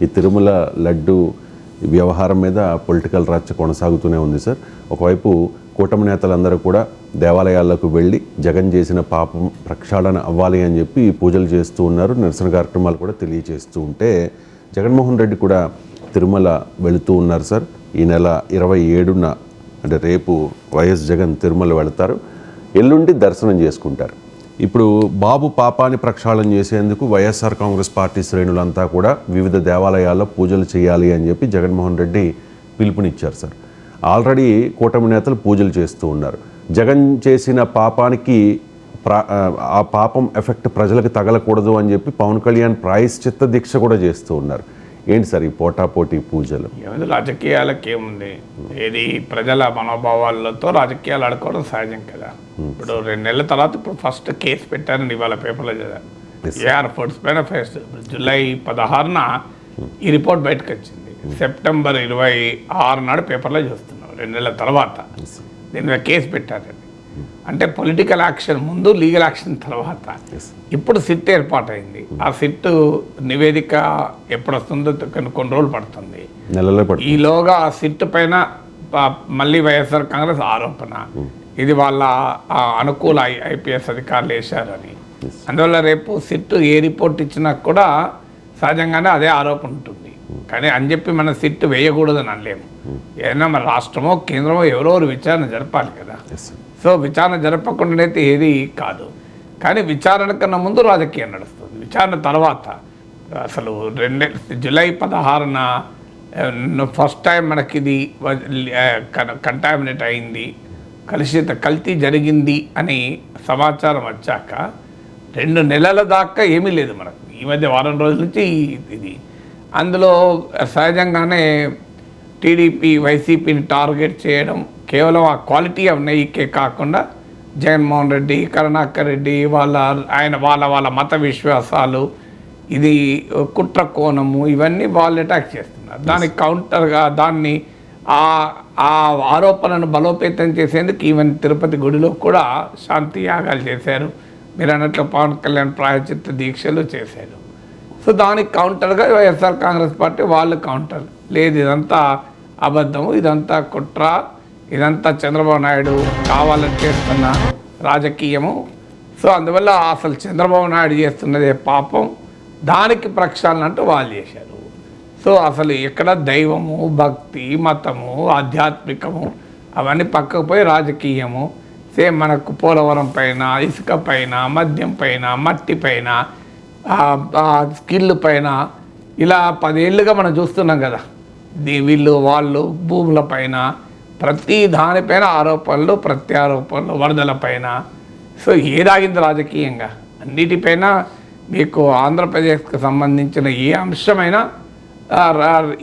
ఈ తిరుమల లడ్డు వ్యవహారం మీద పొలిటికల్ రచ్చ కొనసాగుతూనే ఉంది సార్. ఒకవైపు కూటమి నేతలందరూ కూడా దేవాలయాల్లోకి వెళ్ళి జగన్ చేసిన పాపం ప్రక్షాళన అవ్వాలి అని చెప్పి పూజలు చేస్తూ ఉన్నారు, నిరసన కార్యక్రమాలు కూడా తెలియజేస్తూ ఉంటే జగన్మోహన్ రెడ్డి కూడా తిరుమల వెళుతూ ఉన్నారు సార్. ఈ నెల 27న అంటే రేపు వైఎస్ జగన్ తిరుమల వెళతారు, ఎల్లుండి దర్శనం చేసుకుంటారు. ఇప్పుడు బాబు పాపాన్ని ప్రక్షాళన చేసేందుకు వైఎస్ఆర్ కాంగ్రెస్ పార్టీ శ్రేణులంతా కూడా వివిధ దేవాలయాల్లో పూజలు చేయాలి అని చెప్పి జగన్మోహన్ రెడ్డి పిలుపునిచ్చారు సార్. ఆల్రెడీ కూటమి నేతలు పూజలు చేస్తూ ఉన్నారు. జగన్ చేసిన పాపానికి ఆ పాపం ఎఫెక్ట్ ప్రజలకు తగలకూడదు అని చెప్పి పవన్ కళ్యాణ్ ప్రాయశ్చిత్త దీక్ష కూడా చేస్తూ ఉన్నారు. ఏంటి సార్ ఈ పోటాపోటీ పూజలు? ఏముంది, రాజకీయాలకు ఏముంది, ఏది ప్రజల మనోభావాలతో రాజకీయాలు ఆడుకోవడం సహజం కదా. ఇప్పుడు 2 నెలల తర్వాత ఇప్పుడు ఫస్ట్ కేసు పెట్టారని ఇవాళ పేపర్లో చదివాను. ఏఆర్ ఫుడ్స్ పైన ఫస్ట్ జూలై 16న ఈ రిపోర్ట్ బయటకు వచ్చింది. సెప్టెంబర్ 26 నాడు పేపర్లో చూస్తున్నాం. 2 నెలల తర్వాత దీని మీద కేసు పెట్టారండి. అంటే పొలిటికల్ యాక్షన్ ముందు, లీగల్ యాక్షన్ తర్వాత. ఇప్పుడు సిట్ ఏర్పాటైంది. ఆ సిట్ నివేదిక ఎప్పుడు వస్తుందో కొన్ని రోజులు పడుతుంది. ఈలోగా ఆ సిట్ పైన మళ్ళీ వైఎస్ఆర్ కాంగ్రెస్ ఆరోపణ, ఇది వాళ్ళ అనుకూల ఐపీఎస్ అధికారులు వేశారని. అందువల్ల రేపు సిట్ ఏ రిపోర్ట్ ఇచ్చినా కూడా సహజంగానే అదే ఆరోపణ ఉంటుంది. కానీ అని చెప్పి మన సిట్ వేయకూడదని అనలేము. ఏదైనా మన రాష్ట్రమో కేంద్రమో ఎవరెవరు విచారణ జరపాలి కదా. సో విచారణ జరపకుండానైతే ఏది కాదు. కానీ విచారణ కన్నా ముందు రాజకీయం నడుస్తుంది. విచారణ తర్వాత అసలు జూలై 16న ఫస్ట్ టైం మనకి ఇది కంటామినేట్ అయింది, కల్తీ జరిగింది అని సమాచారం వచ్చాక 2 నెలల దాకా ఏమీ లేదు మనకు. ఈ మధ్య వారం రోజుల నుంచి ఇది. అందులో సహజంగానే టీడీపీ వైసీపీని టార్గెట్ చేయడం, కేవలం ఆ క్వాలిటీ ఆఫ్ నెయ్యికే కాకుండా జగన్మోహన్ రెడ్డి, కరుణాకర్ రెడ్డి వాళ్ళ మత విశ్వాసాలు, ఇది కుట్ర కోణము, ఇవన్నీ వాళ్ళు అటాక్ చేస్తున్నారు. దానికి కౌంటర్గా దాన్ని ఆ ఆరోపణను బలోపేతం చేసేందుకు ఈవెన్ తిరుపతి గుడిలో కూడా శాంతి యాగాలు చేశారు. మీరు అన్నట్లు పవన్ కళ్యాణ్ ప్రాయశ్చిత్త దీక్షలు చేశారు. సో దానికి కౌంటర్గా వైఎస్ఆర్ కాంగ్రెస్ పార్టీ వాళ్ళు కౌంటర్, లేదు ఇదంతా అబద్ధము, ఇదంతా కుట్ర, ఇదంతా చంద్రబాబు నాయుడు కావాలని చేస్తున్న రాజకీయము. సో అందువల్ల అసలు చంద్రబాబు నాయుడు చేస్తున్నదే పాపం, దానికి ప్రక్షాళన అంటూ వాళ్ళు చేశారు. సో అసలు ఎక్కడ దైవము, భక్తి, మతము, ఆధ్యాత్మికము అవన్నీ పక్కకు పోయి రాజకీయము. సేమ్ మనకు పోలవరం పైన, ఇసుక పైన, మద్యం పైన, మట్టి పైన, స్కిల్ పైన ఇలా 10 ఏళ్ళుగా మనం చూస్తున్నాం కదా. వీళ్ళు వాళ్ళు భూముల పైన ప్రతి దానిపైన ఆరోపణలు, ప్రత్యారోపణలు, వరదల పైన. సో ఏదాగింది రాజకీయంగా అన్నిటిపైన మీకు ఆంధ్రప్రదేశ్కి సంబంధించిన ఏ అంశమైనా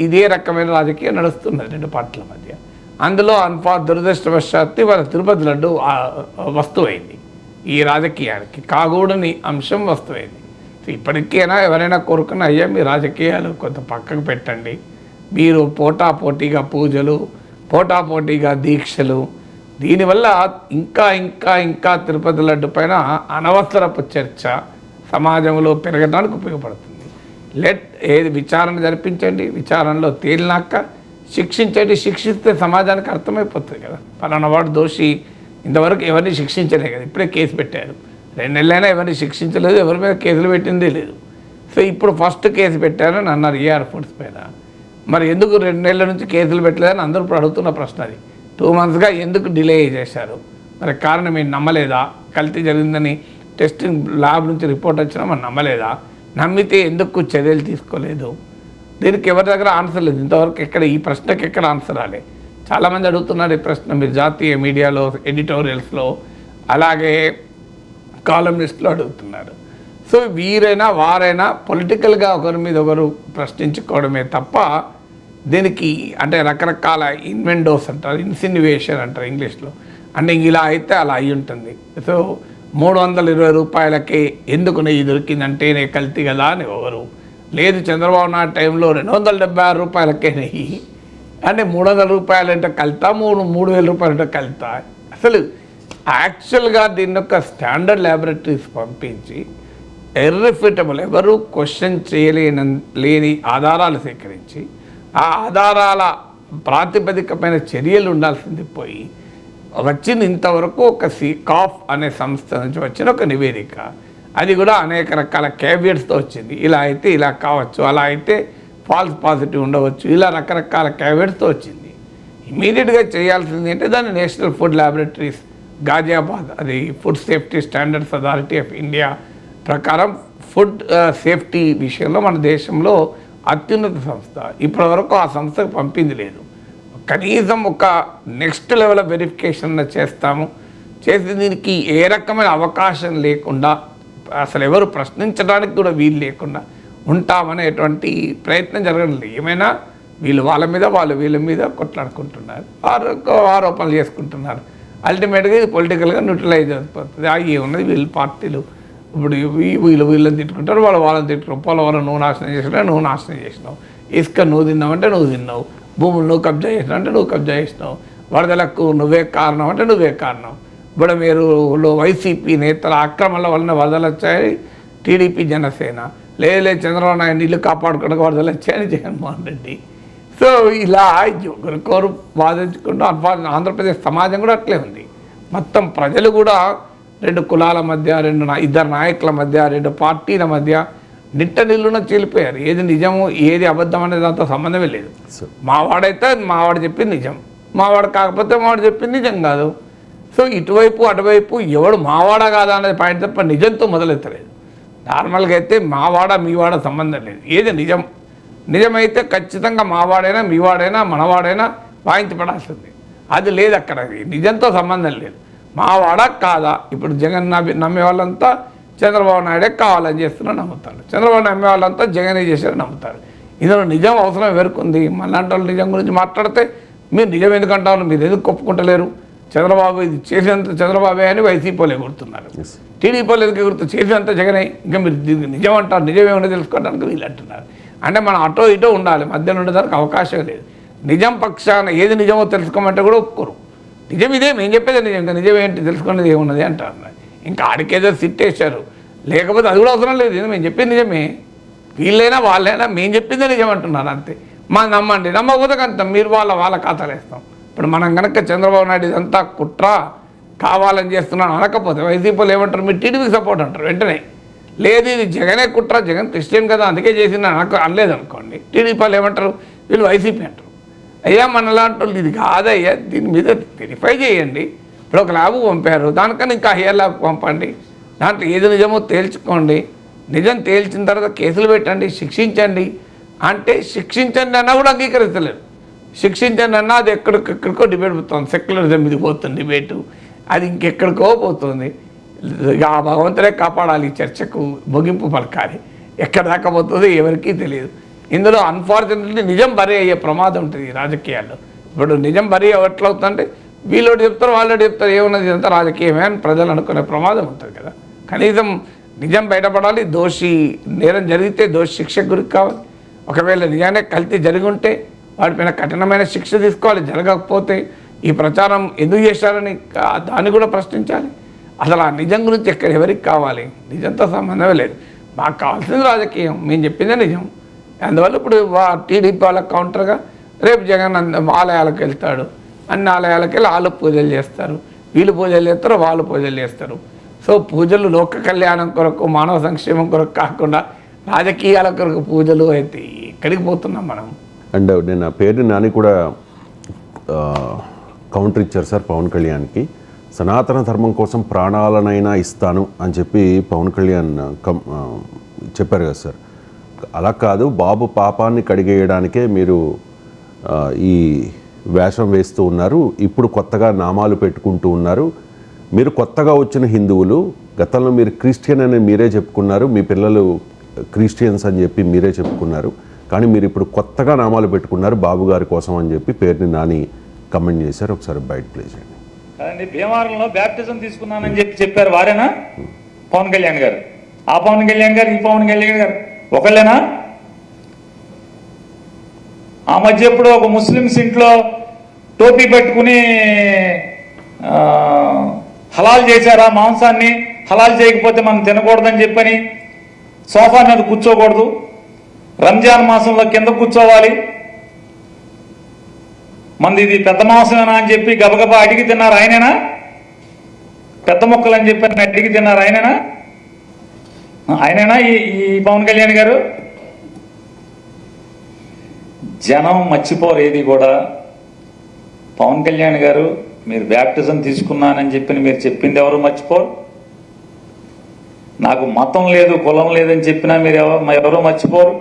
ఇదే రకమైన రాజకీయం నడుస్తున్నది 2 పార్టీల మధ్య. అందులో దురదృష్టవశాత్తు వాళ్ళ తిరుపతి లడ్డు వస్తువైంది, ఈ రాజకీయానికి కాగూడని అంశం వస్తువైంది. సో ఇప్పటికైనా ఎవరైనా కోరుకున్న అయ్యా మీ రాజకీయాలు కొంత పక్కకు పెట్టండి, మీరు పోటాపోటీగా పూజలు, పోటాపోటీగా దీక్షలు, దీనివల్ల ఇంకా ఇంకా ఇంకా తిరుపతి లడ్డు పైన అనవసరపు చర్చ సమాజంలో పెరగడానికి ఉపయోగపడుతుంది. ఏది విచారణ జరిపించండి, విచారణలో తేలినాక శిక్షించండి. శిక్షిస్తే సమాజానికి అర్థమైపోతుంది కదా. పలానా వాడు దోషి, ఇంతవరకు ఎవరిని శిక్షించలే కదా, ఇప్పుడే కేసు పెట్టారు. 2 నెలలైనా ఎవరిని శిక్షించలేదు, ఎవరి మీద కేసులు పెట్టిందే లేదు. సో ఇప్పుడు ఫస్ట్ కేసు పెట్టారని అన్నారు ఏఆర్ ఫుడ్స్ పైన. మరి ఎందుకు 2 నెలల నుంచి కేసులు పెట్టలేదని అందరూ ఇప్పుడు అడుగుతున్న ప్రశ్న అది. 2 మంత్స్గా ఎందుకు డిలే చేశారు? మరి కారణం మీరు నమ్మలేదా? కల్తీ జరిగిందని టెస్టింగ్ ల్యాబ్ నుంచి రిపోర్ట్ వచ్చినా మనం నమ్మలేదా? నమ్మితే ఎందుకు చర్యలు తీసుకోలేదు? దీనికి ఎవరి దగ్గర ఆన్సర్ లేదు ఇంతవరకు. ఈ ప్రశ్నకి ఎక్కడ ఆన్సర్ రాలే. చాలామంది అడుగుతున్నారు ఈ ప్రశ్న. మీరు జాతీయ మీడియాలో, ఎడిటోరియల్స్లో, అలాగే కాలమిస్ట్లో అడుగుతున్నారు. సో వీరైనా వారైనా పొలిటికల్గా ఒకరి మీద ఒకరు ప్రశ్నించుకోవడమే తప్ప దీనికి అంటే రకరకాల ఇన్వెండోస్ అంటారు, ఇన్సిన్యువేషన్ అంటారు ఇంగ్లీష్లో. అంటే ఇలా అయితే అలా అయి ఉంటుంది. సో 320 రూపాయలకే ఎందుకు నెయ్యి దొరికిందంటే నేను కల్తీ కదా అని ఎవరు లేదు. చంద్రబాబు నాయుడు టైంలో 276 రూపాయలకే నెయ్యి అంటే 300 రూపాయలు అంటే కలుతా, 3,000 రూపాయలు అంటే కలుతా. అసలు యాక్చువల్గా దీన్ని ఒక స్టాండర్డ్ ల్యాబొరేటరీస్ పంపించి ఇర్రిఫ్యూటబుల్, ఎవరు క్వశ్చన్ లేని ఆధారాలు సేకరించి ఆ ఆధారాల ప్రాతిపదికమైన చర్యలు ఉండాల్సింది పోయి వచ్చిన ఇంతవరకు ఒక కాఫ్ అనే సంస్థ నుంచి వచ్చిన ఒక నివేదిక, అది కూడా అనేక రకాల క్యావియట్స్తో వచ్చింది. ఇలా అయితే ఇలా కావచ్చు, అలా అయితే ఫాల్స్ పాజిటివ్ ఉండవచ్చు, ఇలా రకరకాల క్యావియట్స్తో వచ్చింది. ఇమీడియట్గా చేయాల్సింది అంటే దాన్ని నేషనల్ ఫుడ్ ల్యాబొరేటరీస్ గాజియాబాద్, అది food safety standards authority of India ప్రకారం ఫుడ్ సేఫ్టీ విషయంలో మన దేశంలో అత్యున్నత సంస్థ, ఇప్పటివరకు ఆ సంస్థకు పంపింది లేదు. కనీసం ఒక నెక్స్ట్ లెవెల్ ఆఫ్ వెరిఫికేషన్ చేస్తాము, చేసి దీనికి ఏ రకమైన అవకాశం లేకుండా అసలు ఎవరు ప్రశ్నించడానికి కూడా వీలు లేకుండా ఉంటామనేటువంటి ప్రయత్నం జరగడం లేదు. ఏమైనా వీళ్ళు వాళ్ళ మీద వాళ్ళు వీళ్ళ మీద కొట్లాడుకుంటున్నారు, ఆరోపణలు చేసుకుంటున్నారు. అల్టిమేట్గా ఇది పొలిటికల్గా న్యూట్రలైజ్ అయిపోతుంది. ఏమున్నది వీళ్ళు పార్టీలు ఇప్పుడు వీళ్ళని తిట్టుకుంటారు, వాళ్ళని తిట్టుకుంటారు. పోలవరం నువ్వు నాశనం చేసినావు, నువ్వు నాశనం చేసినావు. ఇసుక నువ్వు తిన్నావంటే నువ్వు తిన్నావు, భూములు నువ్వు కబ్జా చేసినావు అంటే నువ్వు కబ్జా చేసినావు, వరదలకు నువ్వే కారణం అంటే నువ్వే కారణం. ఇప్పుడు మీరు వైసీపీ నేతల ఆక్రమణల వలన వరదలు వచ్చాయి టీడీపీ జనసేన, లేదు చంద్రబాబు నాయుడు ఇల్లు కాపాడుకోవడానికి వరదలు వచ్చాయని జగన్మోహన్ రెడ్డి. సో ఇలా ఒకరికొరు బాధించుకుంటూ ఆంధ్రప్రదేశ్ సమాజం కూడా అట్లే ఉంది. మొత్తం ప్రజలు కూడా రెండు కులాల మధ్య, ఇద్దరు నాయకుల మధ్య, రెండు పార్టీల మధ్య నిట్ట నిల్లున చీలిపోయారు. ఏది నిజము ఏది అబద్ధం అనే దాంతో సంబంధమే లేదు. మావాడైతే మావాడు చెప్పింది నిజం, మావాడు కాకపోతే మావాడు చెప్పింది నిజం కాదు. సో ఇటువైపు అటువైపు ఎవడు మావాడా కాదా అనేది పాయింట్ తప్ప నిజంతో మొదలెత్తలేదు. నార్మల్గా అయితే మావాడ మీవాడ సంబంధం లేదు. ఏది నిజం నిజమైతే ఖచ్చితంగా మావాడైనా మీవాడైనా మనవాడైనా వాయించబడాల్సింది. అది లేదు అక్కడ, నిజంతో సంబంధం లేదు. మావాడా కాదా, ఇప్పుడు జగన్ నమ్మే వాళ్ళంతా చంద్రబాబు నాయుడే కావాలని చేస్తున్నా నమ్ముతారు, చంద్రబాబు నమ్మే వాళ్ళంతా జగనే చేశారని నమ్ముతారు. ఇందులో నిజం అవసరం ఎవరుకుంది? మళ్ళంటి వాళ్ళు నిజం గురించి మాట్లాడితే మీరు నిజం ఎందుకంటారు, మీరు ఎందుకు ఒప్పుకుంటలేరు? చంద్రబాబు ఇది చేసినంత చంద్రబాబే అని వైసీపీలో ఎగురుతున్నారు, టీడీపీలో ఎందుకు ఎగురుతూ చేసినంత జగనే. ఇంకా మీరు నిజం అంటారు, నిజమేమో తెలుసుకోవడానికి వీళ్ళు అంటున్నారు. అంటే మనం అటో ఇటో ఉండాలి, మధ్యలో ఉండడానికి అవకాశం లేదు. నిజం పక్షాన ఏది నిజమో తెలుసుకోమంటే కూడా ఒప్పుకోరు. నిజం ఇదే, మేము చెప్పేది నిజం, ఇంకా నిజం ఏంటి తెలుసుకునేది ఏమున్నది అంటారు. ఇంకా ఆడికేదో సిట్టేశారు, లేకపోతే అది కూడా అవసరం లేదు. మేము చెప్పేది నిజమే, వీళ్ళైనా వాళ్ళైనా మేము చెప్పిందే నిజం అంటున్నారు అంతే. మా నమ్మండి, నమ్మకపోతే అంత మీరు వాళ్ళ ఖాతాలు వేస్తాం. ఇప్పుడు మనం కనుక చంద్రబాబు నాయుడు ఇదంతా కుట్ర కావాలని చేస్తున్నాను అనకపోతే వైసీపీలు ఏమంటారు, మీరు టీడీపీకి సపోర్ట్ అంటారు వెంటనే. లేదు ఇది జగనే కుట్ర, జగన్ క్రిస్టియన్ కదా అందుకే చేసిన అనలేదు అనుకోండి, టీడీపీలు ఏమంటారు, వీళ్ళు వైసీపీ అంటారు. అయ్యా మనలాంటి వాళ్ళు ఇది కాదయ్యా, దీని మీద వెరిఫై చేయండి. ఇప్పుడు ఒక ల్యాబ్ పంపారు, దానికన్నా ఇంకా హైయర్ ల్యాబ్ పంపండి, దాంట్లో ఏది నిజమో తేల్చుకోండి, నిజం తేల్చిన తర్వాత కేసులు పెట్టండి, శిక్షించండి. అంటే శిక్షించండి అన్నా కూడా అంగీకరించలేదు. శిక్షించండి అన్నా అది ఎక్కడికో డిబేట్ పోతుంది, సెక్యులరిజం మీద పోతుంది డిబేటు, అది ఇంకెక్కడికో పోతుంది. ఆ భగవంతుడే కాపాడాలి, చర్చకు ముగింపు పలకాలి. ఎక్కడ దాకా పోతుందో ఎవరికీ తెలియదు. ఇందులో అన్ఫార్చునేట్లీ నిజం బరీ అయ్యే ప్రమాదం ఉంటుంది రాజకీయాల్లో. ఇప్పుడు నిజం బరీ ఎట్లవుతుందంటే వీళ్ళోటి చెప్తారు వాళ్ళోటి చెప్తారు, ఏమున్నది ఇదంతా రాజకీయమే అని ప్రజలు అనుకునే ప్రమాదం ఉంటుంది కదా. కనీసం నిజం బయటపడాలి, దోషి నేరం జరిగితే దోషి శిక్షకు గురి కావాలి. ఒకవేళ నిజానే కల్తీ జరిగి ఉంటే వాటిపైన కఠినమైన శిక్ష తీసుకోవాలి. జరగకపోతే ఈ ప్రచారం ఎందుకు చేశారని దాన్ని కూడా ప్రశ్నించాలి. అసలు ఆ నిజం గురించి ఎవరికి కావాలి? నిజంతో సంబంధమే లేదు. మాకు కావాల్సింది రాజకీయం, మేము చెప్పిందే నిజం. అందువల్ల ఇప్పుడు టీడీపీ వాళ్ళకి కౌంటర్గా రేపు జగన్ ఆలయాలకు వెళ్తాడు, అన్ని ఆలయాలకు వెళ్ళి వాళ్ళు పూజలు చేస్తారు, వీళ్ళు పూజలు చేస్తారు, వాళ్ళు పూజలు చేస్తారు. సో పూజలు లోక కళ్యాణం కొరకు మానవ సంక్షేమం కొరకు కాకుండా రాజకీయాల కొరకు పూజలు అయితే ఎక్కడికి పోతున్నాం మనం. అండ్ నేను పేరు నాని కూడా కౌంటర్ ఇచ్చారు సార్ పవన్ కళ్యాణ్కి. సనాతన ధర్మం కోసం ప్రాణాలనైనా ఇస్తాను అని చెప్పి పవన్ కళ్యాణ్ చెప్పారు కదా సార్. అలా కాదు, బాబు పాపాన్ని కడిగేయడానికే మీరు ఈ వేషం వేస్తూ ఉన్నారు, ఇప్పుడు కొత్తగా నామాలు పెట్టుకుంటూ ఉన్నారు. మీరు కొత్తగా వచ్చిన హిందువులు, గతంలో మీరు క్రిస్టియన్ అని మీరే చెప్పుకున్నారు, మీ పిల్లలు క్రిస్టియన్స్ అని చెప్పి మీరే చెప్పుకున్నారు, కానీ మీరు ఇప్పుడు కొత్తగా నామాలు పెట్టుకున్నారు బాబు గారి కోసం అని చెప్పి పేరుని నాని కమెంట్ చేశారు. ఒకసారి బయట ప్లే చేయండి. కాదండి, భీమవరంలో బ్యాప్టిజం తీసుకున్నానని చెప్పారు వారేనా పవన్ కళ్యాణ్ గారు? ఆ పవన్ కళ్యాణ్ గారు ఈ పవన్ కళ్యాణ్ గారు ఒకళ్ళేనా? ఆ మధ్య ఎప్పుడు ఒక ముస్లిమ్స్ ఇంట్లో టోపీ పెట్టుకుని హలాల్ చేశారా మాంసాన్ని, హలాల్ చేయకపోతే మనం తినకూడదని చెప్పని సోఫా మీద కూర్చోకూడదు, రంజాన్ మాసంలో కింద కూర్చోవాలి, మంది ఇది పెద్ద మాంసమేనా అని చెప్పి గబగబా అడిగి తిన్నారు ఆయనేనా? పెద్ద మొక్కలు అని చెప్పి అడిగి తిన్నారు ఆయనేనా ఈ పవన్ కళ్యాణ్ గారు? జనం మర్చిపోరు ఏది కూడా. పవన్ కళ్యాణ్ గారు మీరు బ్యాప్టిజం తీసుకున్నానని చెప్పి మీరు చెప్పింది ఎవరు మర్చిపోరు. నాకు మతం లేదు కులం లేదని చెప్పినా మీరు ఎవరో మర్చిపోరు.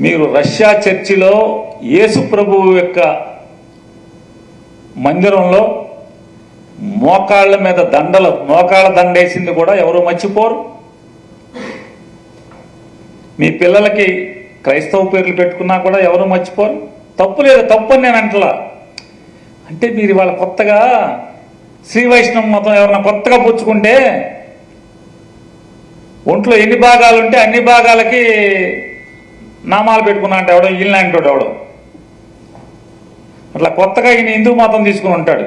మీరు రష్యా చర్చిలో యేసు ప్రభువు యొక్క మందిరంలో మోకాళ్ళ మీద మోకాళ్ళ దండేసింది కూడా ఎవరు మర్చిపోరు. మీ పిల్లలకి క్రైస్తవ పేర్లు పెట్టుకున్నా కూడా ఎవరు మర్చిపోరు. తప్పు లేదు, తప్పు అని నేను అంటలా. అంటే మీరు ఇవాళ కొత్తగా శ్రీ వైష్ణవ మతం ఎవరైనా కొత్తగా పుచ్చుకుంటే ఒంట్లో ఎన్ని భాగాలు ఉంటే అన్ని భాగాలకి నామాలు పెట్టుకున్నా అంటే ఎవడో ఇల్లాంటి ఎవడో అట్లా కొత్తగా ఈయన హిందూ మతం తీసుకుని ఉంటాడు.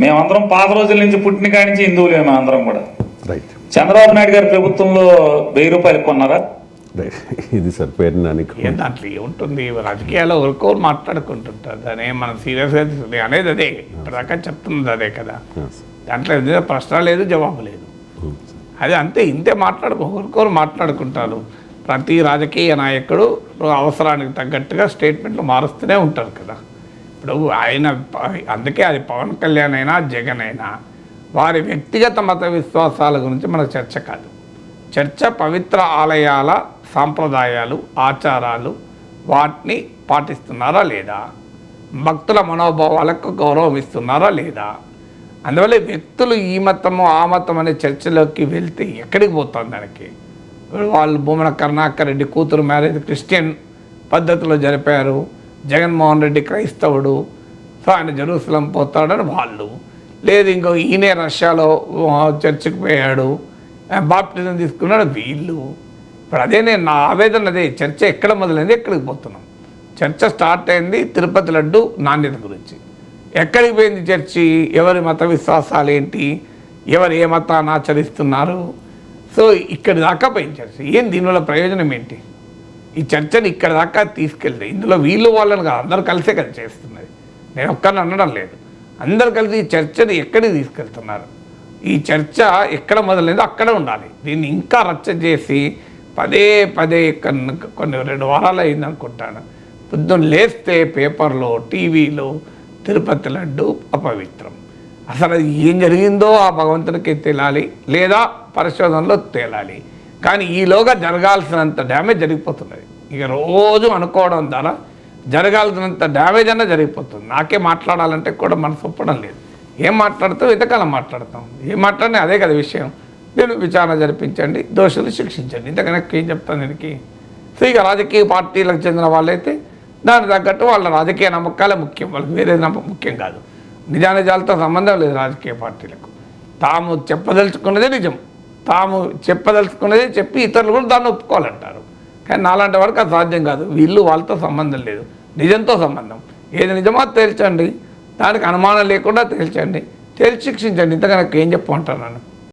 మేమందరం పాత రోజుల నుంచి పుట్టిన కాడి నుంచి హిందువులే మేమందరం కూడా. రైట్. చంద్రబాబు నాయుడు గారి ప్రభుత్వంలో 1000 రూపాయలు కొన్నారా? ఇది సార్ పేరు నానికి దాంట్లో ఏముంటుంది, రాజకీయాల్లో ఒకరికొకరు మాట్లాడుకుంటుంటారు, దాన్ని మనం సీరియస్గా తీసుకుంది అనేది అదే ఇప్పటిదాకా చెప్తున్నది అదే కదా. దాంట్లో ఏదైనా ప్రశ్న లేదు, జవాబు లేదు. అది అంతే, ఇంతే ఒకరికొకరు మాట్లాడుకుంటారు. ప్రతి రాజకీయ నాయకుడు అవసరానికి తగ్గట్టుగా స్టేట్మెంట్లు మారుస్తూనే ఉంటారు కదా. ఇప్పుడు ఆయన అందుకే అది పవన్ కళ్యాణ్ అయినా జగన్ అయినా వారి వ్యక్తిగత మత విశ్వాసాల గురించి మనకు చర్చ కాదు. చర్చ పవిత్ర ఆలయాల సాంప్రదాయాలు ఆచారాలు వాటిని పాటిస్తున్నారా లేదా, భక్తుల మనోభావాలకు గౌరవం ఇస్తున్నారా లేదా. అందువల్ల వ్యక్తులు ఈ మతము ఆ మతం అనే చర్చలోకి వెళ్తే ఎక్కడికి పోతుంది దానికి. వాళ్ళు భూమన కరుణాకర్ రెడ్డి కూతురు మ్యారేజ్ క్రిస్టియన్ పద్ధతిలో జరిపారు, జగన్మోహన్ రెడ్డి క్రైస్తవుడు, సో ఆయన జెరూసలం పోతాడని వాళ్ళు, లేదు ఇంకో ఈయనే రష్యాలో చర్చికి పోయాడు, బాప్టిజం తీసుకున్నాడు వీళ్ళు. ఇప్పుడు అదే నా ఆవేదన అదే. చర్చ ఎక్కడ మొదలైంది, ఎక్కడికి పోతున్నాం. చర్చ స్టార్ట్ అయింది తిరుపతి లడ్డు నాణ్యత గురించి. ఎక్కడికి పోయింది చర్చి, ఎవరి మత విశ్వాసాలు ఏంటి, ఎవరు ఏ మతాన్ని ఆచరిస్తున్నారు. సో ఇక్కడి దాకా పోయింది చర్చ. ఏం దీనివల్ల ప్రయోజనం ఏంటి? ఈ చర్చని ఇక్కడ దాకా తీసుకెళ్తే ఇందులో వీళ్ళు వాళ్ళని కాదు, అందరూ కలిసే కలిసి చేస్తున్నది. నేను ఒక్కరిని అనడం లేదు, అందరు కలిసి ఈ చర్చని ఎక్కడికి తీసుకెళ్తున్నారు. ఈ చర్చ ఎక్కడ మొదలైందో అక్కడే ఉండాలి. దీన్ని ఇంకా రచ్చ చేసి పదే కొన్ని 2 వారాలు అయింది అనుకుంటాను, పొద్దున్న లేస్తే పేపర్లో టీవీలో తిరుపతి లడ్డు అపవిత్రం. అసలు అది ఏం జరిగిందో ఆ భగవంతుడికి తేలాలి, లేదా పరిశోధనలో తేలాలి. కానీ ఈలోగా జరగాల్సినంత డ్యామేజ్ జరిగిపోతున్నది. ఇక రోజు అనుకోవడం ద్వారా జరగాల్సినంత డ్యామేజ్ అన్న జరిగిపోతుంది. నాకే మాట్లాడాలంటే కూడా మనసు ఒప్పడం లేదు. ఏం మాట్లాడతాం, ఇంతకాలం మాట్లాడతాం, ఏం మాట్లాడినా అదే కదా విషయం. నేను విచారణ జరిపించండి, దోషులు శిక్షించండి, ఇంతకన్నా ఏం చెప్తాను దీనికి. సో ఇక రాజకీయ పార్టీలకు చెందిన వాళ్ళైతే దానికి తగ్గట్టు వాళ్ళ రాజకీయ నమ్మకాలే ముఖ్యం, వాళ్ళకి వేరే ముఖ్యం కాదు. నిజానిజాలతో సంబంధం లేదు రాజకీయ పార్టీలకు. తాము చెప్పదలుచుకున్నదే నిజం, తాము చెప్పదలుచుకున్నదే చెప్పి ఇతరులు కూడా దాన్ని ఒప్పుకోవాలంటారు. కానీ నాలాంటి వాడికి అది సాధ్యం కాదు. వీళ్ళు వాళ్ళతో సంబంధం లేదు, నిజంతో సంబంధం. ఏది నిజమో తేల్చండి, దానికి అనుమానం లేకుండా తేల్చండి, తేల్చి శిక్షించండి, ఇంతకన్నా ఏం చెప్పమంటాను నన్ను.